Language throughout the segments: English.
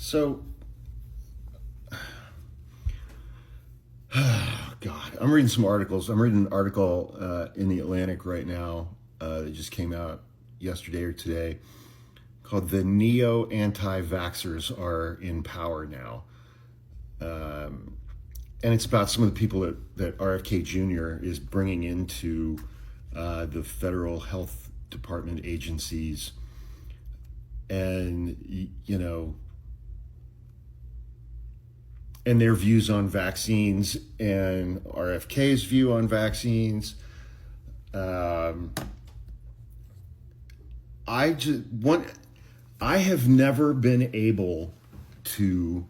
So, God, I'm reading some articles. I'm reading an article in the Atlantic right now that just came out yesterday or today called "The Neo Anti-Vaxxers Are in Power Now," and it's about some of the people that RFK Jr. is bringing into the federal health department agencies, and and their views on vaccines and RFK's view on vaccines. I just want. I have never been able to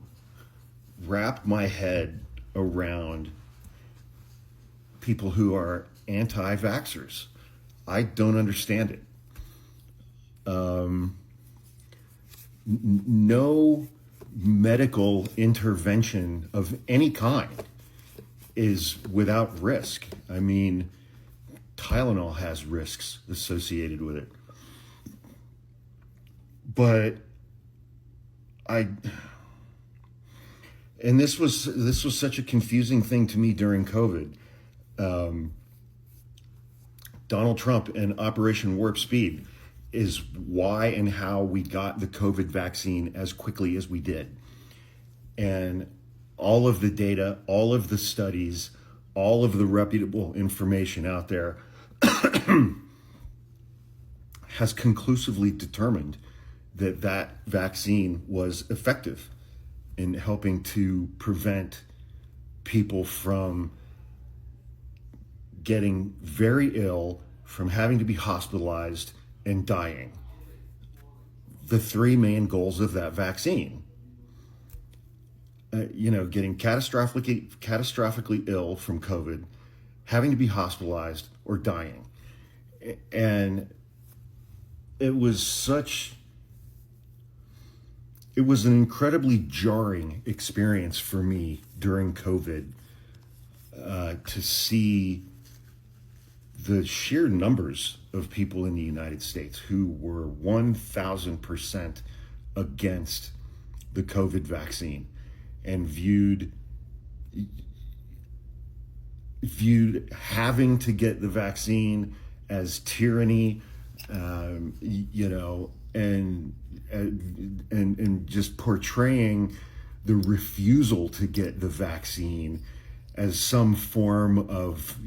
wrap my head around people who are anti-vaxxers. I don't understand it. No medical intervention of any kind is without risk. I mean, Tylenol has risks associated with it. But and this was such a confusing thing to me during COVID. Donald Trump and Operation Warp Speed is why and how we got the COVID vaccine as quickly as we did. And all of the data, all of the studies, all of the reputable information out there has conclusively determined that that vaccine was effective in helping to prevent people from getting very ill, from having to be hospitalized and dying. The three main goals of that vaccine. Getting catastrophically ill from COVID, having to be hospitalized, or dying. And it was an incredibly jarring experience for me during COVID to see the sheer numbers of people in the United States who were 1,000% against the COVID vaccine and viewed having to get the vaccine as tyranny, and just portraying the refusal to get the vaccine as some form of,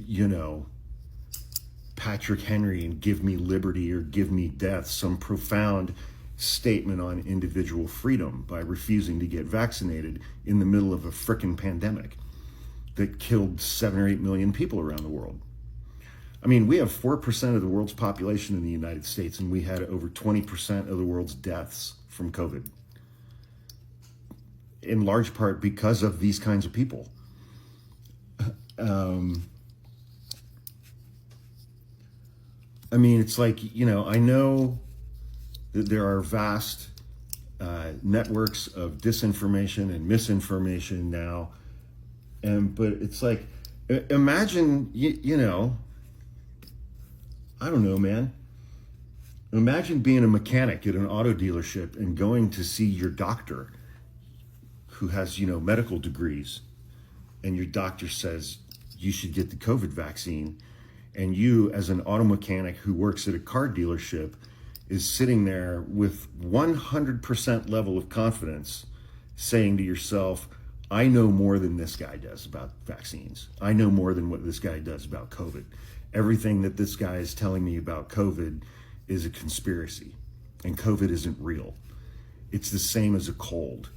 Patrick Henry and give me liberty or give me death, some profound statement on individual freedom by refusing to get vaccinated in the middle of a frickin' pandemic that killed 7 or 8 million people around the world. I mean, we have 4% of the world's population in the United States, and we had over 20% of the world's deaths from COVID, in large part because of these kinds of people. I mean, it's like, I know that there are vast networks of disinformation and misinformation now, but it's like, imagine, I don't know, man. Imagine being a mechanic at an auto dealership and going to see your doctor who has, medical degrees, and your doctor says you should get the COVID vaccine. And you, as an auto mechanic who works at a car dealership, is sitting there with 100% level of confidence saying to yourself, I know more than this guy does about vaccines. I know more than what this guy does about COVID. Everything that this guy is telling me about COVID is a conspiracy, and COVID isn't real. It's the same as a cold.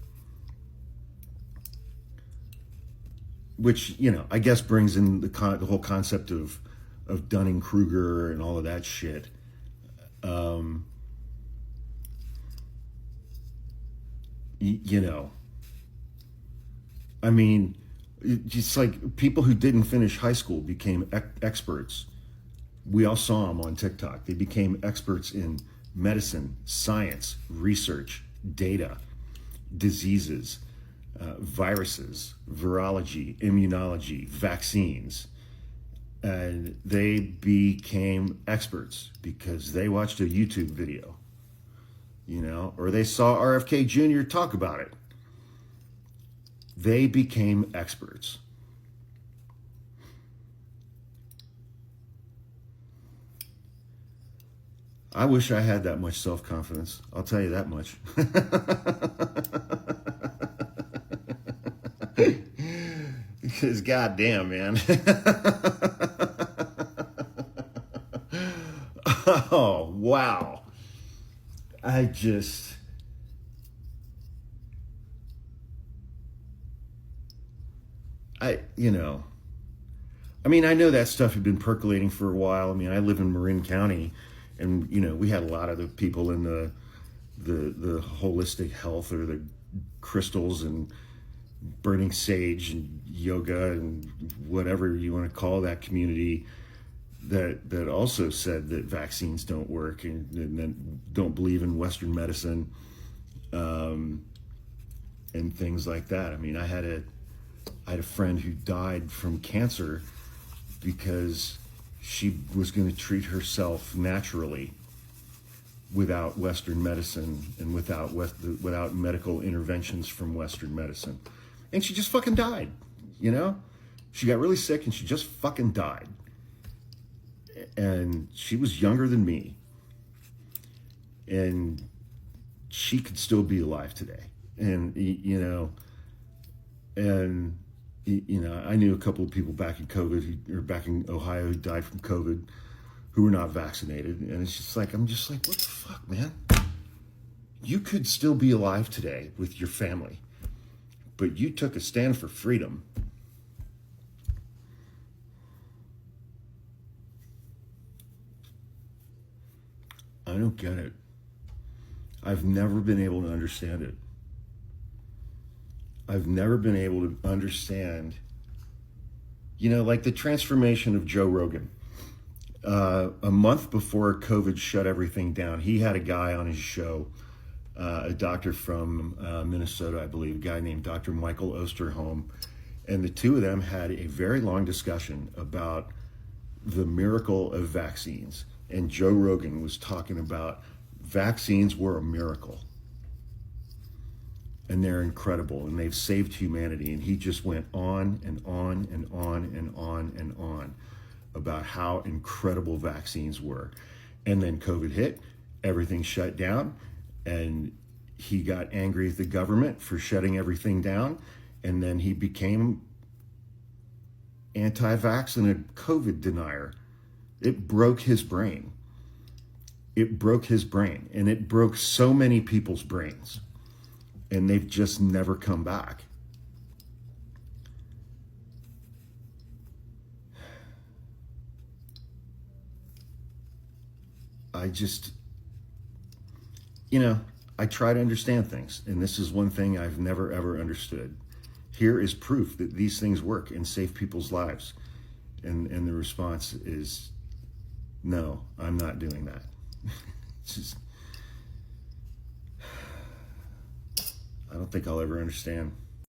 Which, I guess brings in the whole concept of Dunning-Kruger and all of that shit. I mean, it's like people who didn't finish high school became experts. We all saw them on TikTok. They became experts in medicine, science, research, data, diseases, viruses, virology, immunology, vaccines. And they became experts because they watched a YouTube video or they saw RFK Jr. talk about it. They became experts. I wish I had that much self-confidence. I'll tell you that much. Because goddamn, man. Oh, wow. I mean, I know that stuff had been percolating for a while. I mean, I live in Marin County, and we had a lot of the people in the holistic health, or the crystals and burning sage and yoga and whatever you want to call that community, that also said that vaccines don't work, and don't believe in Western medicine, and things like that. I mean, I had a friend who died from cancer because she was going to treat herself naturally without Western medicine and without medical interventions from Western medicine. And she just fucking died, She got really sick and she just fucking died. And she was younger than me. And she could still be alive today. And, I knew a couple of people back in back in Ohio who died from COVID, who were not vaccinated. And it's just like, I'm just like, what the fuck, man? You could still be alive today with your family, but you took a stand for freedom. I don't get it. I've never been able to understand it. I've never been able to understand, like the transformation of Joe Rogan. A month before COVID shut everything down, he had a guy on his show, a doctor from Minnesota, I believe, a guy named Dr. Michael Osterholm. And the two of them had a very long discussion about the miracle of vaccines. And Joe Rogan was talking about vaccines were a miracle. And they're incredible, and they've saved humanity. And he just went on and on and on and on and on about how incredible vaccines were. And then COVID hit, everything shut down, and he got angry at the government for shutting everything down. And then he became anti-vax and a COVID denier. It broke his brain. It broke his brain, and it broke so many people's brains. And they've just never come back. I just, I try to understand things. And this is one thing I've never, ever understood. Here is proof that these things work and save people's lives. And the response is, no, I'm not doing that. It's just, I don't think I'll ever understand.